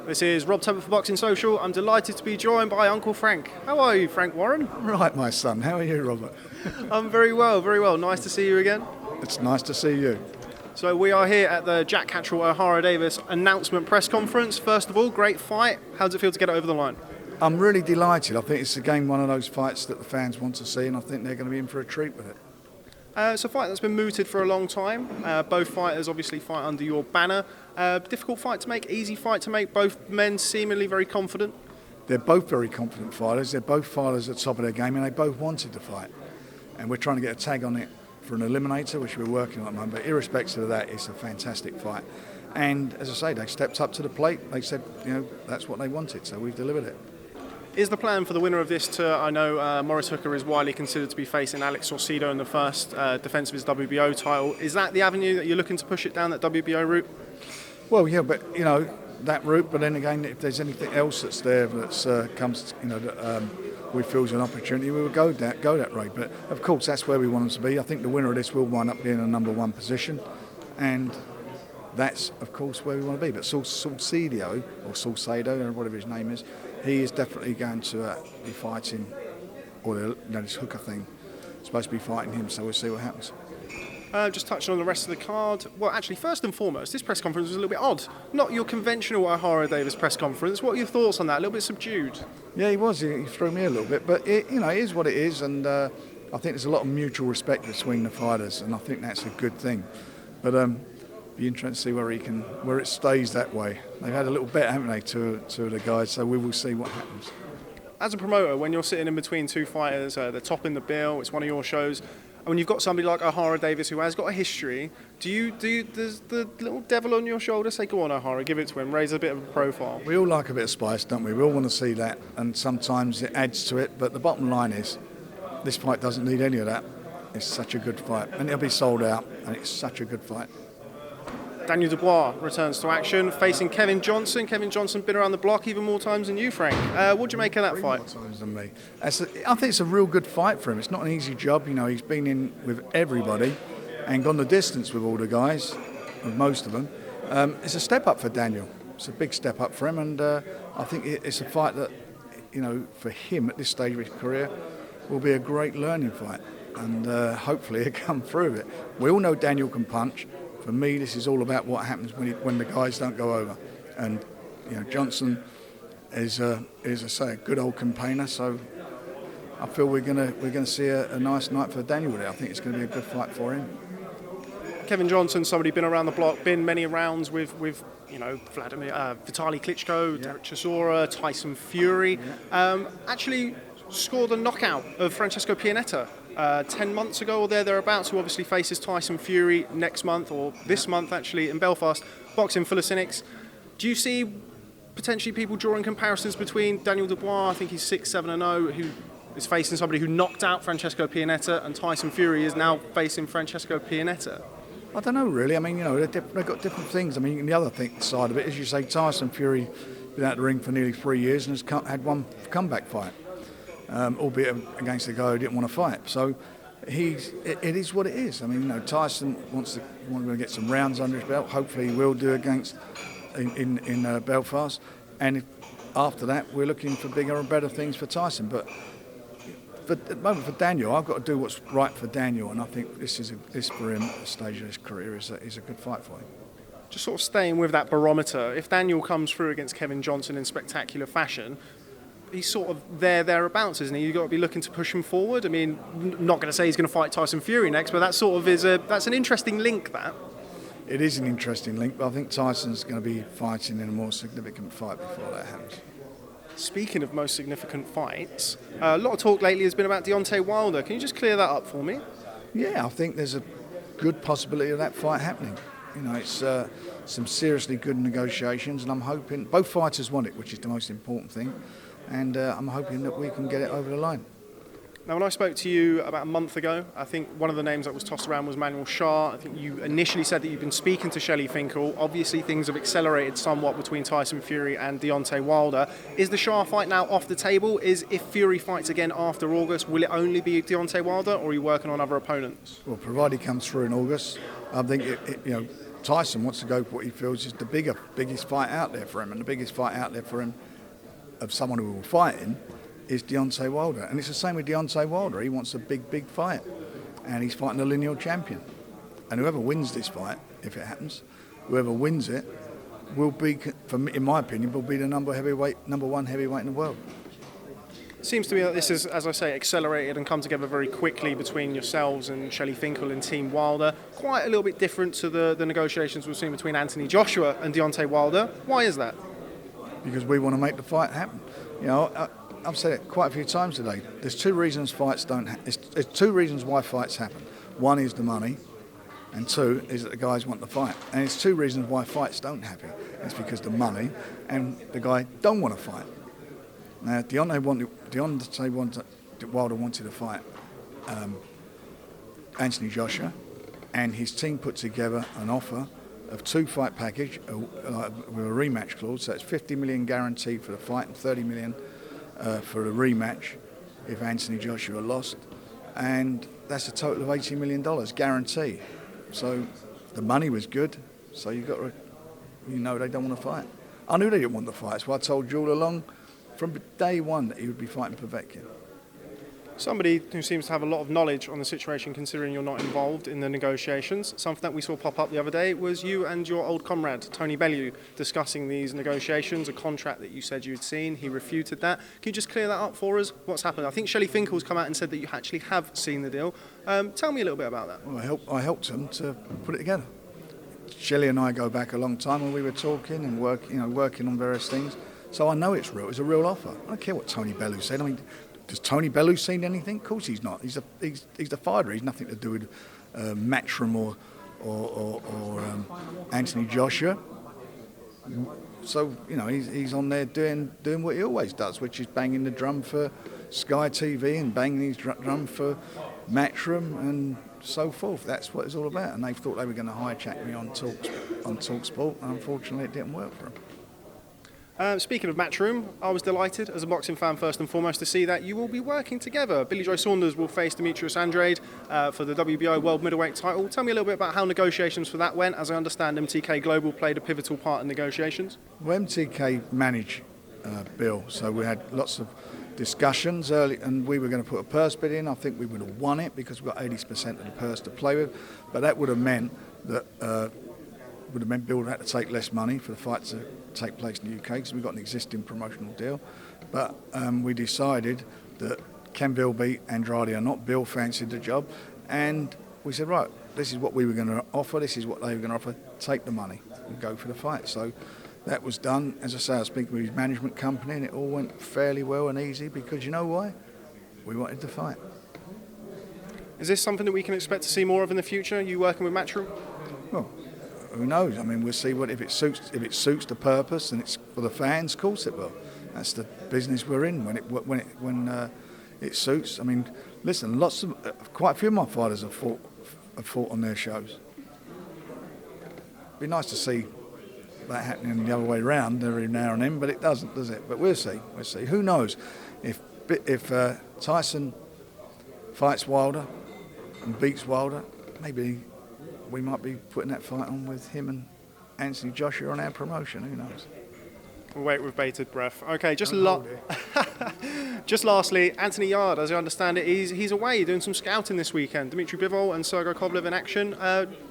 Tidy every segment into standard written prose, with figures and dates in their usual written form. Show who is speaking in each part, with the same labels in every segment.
Speaker 1: This is Rob Tebbutt for Boxing Social. I'm delighted to be joined by Uncle Frank. How are you, Frank Warren?
Speaker 2: Right, my son. How are you, Robert?
Speaker 1: I'm very well, very well. Nice to see you again.
Speaker 2: It's nice to see you.
Speaker 1: So we are here at the Jack Catterall-Davies announcement press conference. First of all, great fight. How does it feel to get it over the line?
Speaker 2: I'm really delighted. I think it's again one of those fights that the fans want to see, and I think they're going to be in for a treat with it.
Speaker 1: It's a fight that's been mooted for a long time. Both fighters obviously fight under your banner. Difficult fight to make, easy fight to make. Both men seemingly very confident.
Speaker 2: They're both very confident fighters. They're both fighters at the top of their game, and they both wanted to fight. And we're trying to get a tag on it for an eliminator, which we're working on at the moment. But irrespective of that, it's a fantastic fight. And as I say, they stepped up to the plate. They said, that's what they wanted, so we've delivered it.
Speaker 1: Is the plan for the winner of this to, I know Maurice Hooker is widely considered to be facing Alex Saucedo in the first defence of his WBO title. Is that the avenue that you're looking to push it down, that WBO route?
Speaker 2: Well, yeah, but, that route, but then again, if there's anything else that's there that's comes, that we feel is an opportunity, we will go that route. But, of course, that's where we want them to be. I think the winner of this will wind up being a number one position, and that's, of course, where we want to be. But Saucedo, or whatever his name is, he is definitely going to be fighting, or this Hooker thing, supposed to be fighting him, so we'll see what happens.
Speaker 1: Just touching on the rest of the card. Well, actually, first and foremost, this press conference was a little bit odd. Not your conventional O'Hara-Davies press conference. What are your thoughts on that? A little bit subdued.
Speaker 2: Yeah, he was. He threw me a little bit, but it is what it is, and I think there's a lot of mutual respect between the fighters, and I think that's a good thing. But be interesting to see where it stays that way. They've had a little bet, haven't they, two of the guys, so we will see what happens. As
Speaker 1: a promoter, when you're sitting in between two fighters, they're topping the bill, it's one of your shows, and when you've got somebody like O'Hara-Davies who has got a history, does the little devil on your shoulder say, go on O'Hara, give it to him, raise a bit of a profile?
Speaker 2: We all like a bit of spice, don't we? We all want to see that, and sometimes it adds to it, but the bottom line is, this fight doesn't need any of that. It's such a good fight, and it'll be sold out, and it's such a good fight.
Speaker 1: Daniel Dubois returns to action, facing Kevin Johnson. Kevin Johnson been around the block even more times than you, Frank. What do you make of that fight?
Speaker 2: More times than me. I think it's a real good fight for him. It's not an easy job. He's been in with everybody and gone the distance with all the guys, with most of them. It's a step up for Daniel. It's a big step up for him, and I think it's a fight that, for him at this stage of his career, will be a great learning fight, and hopefully he'll come through it. We all know Daniel can punch. For me, this is all about what happens when the guys don't go over. And Johnson is, as I say, a good old campaigner. So I feel we're gonna see a nice night for Daniel there. I think it's going to be a good fight for him.
Speaker 1: Kevin Johnson, somebody been around the block, been many rounds with Vladimir, Vitaly Klitschko, Derek Chisora, Tyson Fury. Actually scored a knockout of Francesco Pianetta 10 months ago or thereabouts, who obviously faces Tyson Fury next month, or this month actually, in Belfast, boxing full of cynics. Do you see potentially people drawing comparisons between Daniel Dubois, I think he's 6-7-0, who is facing somebody who knocked out Francesco Pianetta, and Tyson Fury is now facing Francesco Pianetta?
Speaker 2: I don't know really. I mean, they've got different things. I mean, the other side of it is, you say, Tyson Fury been out the ring for nearly 3 years and has had one comeback fight. Albeit against a guy who didn't want to fight. So it is what it is. I mean, Tyson wants to get some rounds under his belt. Hopefully he will do in Belfast. And after that, we're looking for bigger and better things for Tyson. But at the moment, for Daniel, I've got to do what's right for Daniel, and I think this for him at the stage of his career is a good fight for him.
Speaker 1: Just sort of staying with that barometer, if Daniel comes through against Kevin Johnson in spectacular fashion, he's sort of thereabouts, isn't he? You've got to be looking to push him forward. I mean, not going to say he's going to fight Tyson Fury next, but that sort of that's an interesting link, that.
Speaker 2: It is an interesting link, but I think Tyson's going to be fighting in a more significant fight before that happens.
Speaker 1: Speaking of most significant fights, a lot of talk lately has been about Deontay Wilder. Can you just clear that up for me?
Speaker 2: Yeah, I think there's a good possibility of that fight happening. It's some seriously good negotiations, and I'm hoping both fighters want it, which is the most important thing. And I'm hoping that we can get it over the line.
Speaker 1: Now, when I spoke to you about a month ago, I think one of the names that was tossed around was Manuel Shah. I think you initially said that you've been speaking to Shelley Finkel. Obviously, things have accelerated somewhat between Tyson Fury and Deontay Wilder. Is the Shah fight now off the table? If Fury fights again after August, will it only be Deontay Wilder, or are you working on other opponents?
Speaker 2: Well, provided he comes through in August, I think Tyson wants to go for what he feels is the biggest fight out there for him, and the biggest fight out there for him of someone who will fight him is Deontay Wilder. And it's the same with Deontay Wilder. He wants a big fight, and he's fighting a lineal champion. And whoever wins this fight, if it happens, whoever wins it will be, in my opinion, will be the number one heavyweight in the world.
Speaker 1: Seems to me that this is, as I say, accelerated and come together very quickly between yourselves and Shelley Finkel and Team Wilder. Quite a little bit different to the negotiations we've seen between Anthony Joshua and Deontay Wilder. Why is that?
Speaker 2: Because we want to make the fight happen. You know, I've said it quite a few times today. There's two reasons fights don't. There's two reasons why fights happen. One is the money, and two is that the guys want the fight. And it's two reasons why fights don't happen. It's because the money and the guy don't want to fight. Now, Deontay Wilder wanted to fight Anthony Joshua, and his team put together an offer of 2-fight package with a rematch clause. So it's 50 million guaranteed for the fight and 30 million for the rematch if Anthony Joshua lost, and that's a total of $80 million guarantee. So the money was good. So they don't want to fight. I knew they didn't want the fight. That's why I told you all along from day one that he would be fighting Povetkin.
Speaker 1: Somebody who seems to have a lot of knowledge on the situation, considering you're not involved in the negotiations. Something that we saw pop up the other day was you and your old comrade, Tony Bellew, discussing these negotiations, a contract that you said you'd seen. He refuted that. Can you just clear that up for us? What's happened? I think Shelley Finkel's come out and said that you actually have seen the deal. Tell me a little bit about that.
Speaker 2: Well, I helped him to put it together. Shelley and I go back a long time, and we were talking and working on various things. So I know it's real. It's a real offer. I don't care what Tony Bellew said. I mean, does Tony Bellew seen anything? Of course he's not. He's the fighter. He's nothing to do with Matchroom or Anthony Joshua. So he's on there doing what he always does, which is banging the drum for Sky TV and banging his drum for Matchroom and so forth. That's what it's all about. And they thought they were going to hijack me on TalkSport, and unfortunately it didn't work for them.
Speaker 1: Speaking of Matchroom, I was delighted as a boxing fan first and foremost to see that you will be working together. Joe Saunders will face Demetrius Andrade for the WBO World Middleweight title. Tell me a little bit about how negotiations for that went. As I understand, MTK Global played a pivotal part in negotiations.
Speaker 2: Well, MTK managed Bill, so we had lots of discussions early, and we were going to put a purse bid in. I think we would have won it because we've got 80% of the purse to play with, but that would have meant that Bill had to take less money for the fight to take place in the UK because we've got an existing promotional deal. But we decided that can Bill beat Andrade or not? Bill fancied the job, and we said, right, this is what we were going to offer, this is what they were going to offer, take the money and go for the fight. So that was done. As I say, I was speaking with his management company, and it all went fairly well and easy because you know why? We wanted to fight.
Speaker 1: Is this something that we can expect to see more of in the future, you working with Matchroom?
Speaker 2: Well, who knows? I mean, we'll see if it suits the purpose and it's for the fans. Of course it will. That's the business we're in. When it suits. I mean, listen, quite a few of my fighters have fought on their shows. It'd be nice to see that happening the other way around every now and then, but it doesn't, does it? But we'll see. Who knows? If Tyson fights Wilder and beats Wilder, maybe we might be putting that fight on with him and Anthony Joshua on our promotion. Who knows?
Speaker 1: We'll wait with bated breath. Okay, just lastly, Anthony Yarde, as I understand it, he's away doing some scouting this weekend. Dimitri Bivol and Sergey Kovalev in action.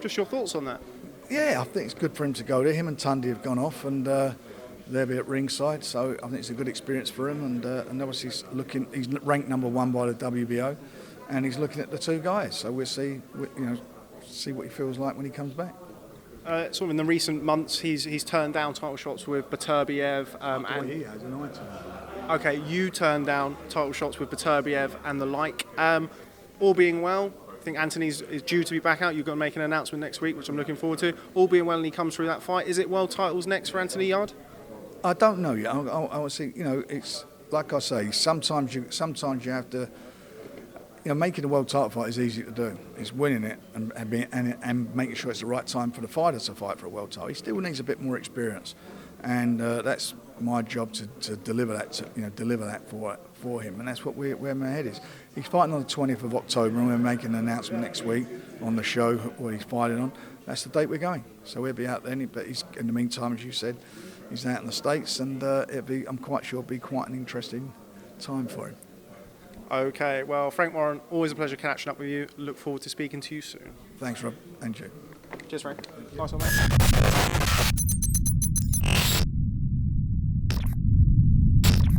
Speaker 1: Just your thoughts on that?
Speaker 2: Yeah, I think it's good for him to go there. Him and Tunde have gone off, and they'll be at ringside. So I think it's a good experience for him. And obviously he's ranked number 1 by the WBO, and he's looking at the two guys. So we'll see what he feels like when he comes back.
Speaker 1: Sort of in the recent months, he's turned down title shots with Beterbiev.
Speaker 2: And he has, and I turned.
Speaker 1: Okay, you turned down title shots with Beterbiev and the like. All being well, I think Anthony's is due to be back out. You're going to make an announcement next week, which I'm looking forward to. All being well, and he comes through that fight. Is it world titles next for Anthony Yarde?
Speaker 2: I don't know yet. I would say, it's like I say. Sometimes you have to. Making a world title fight is easy to do. It's winning it and making sure it's the right time for the fighter to fight for a world title. He still needs a bit more experience, and that's my job to deliver that for him. And that's where my head is. He's fighting on the 20th of October, and we're making an announcement next week. on the show what he's fighting on, that's the date we're going. So we'll be out then. But he's, in the meantime, as you said, he's out in the States, and I'm quite sure it'll be quite an interesting time for him.
Speaker 1: Okay, well, Frank Warren, always a pleasure catching up with you. Look forward to speaking to you soon.
Speaker 2: Thanks, Rob, and you.
Speaker 1: Cheers, Frank. Nice one, mate.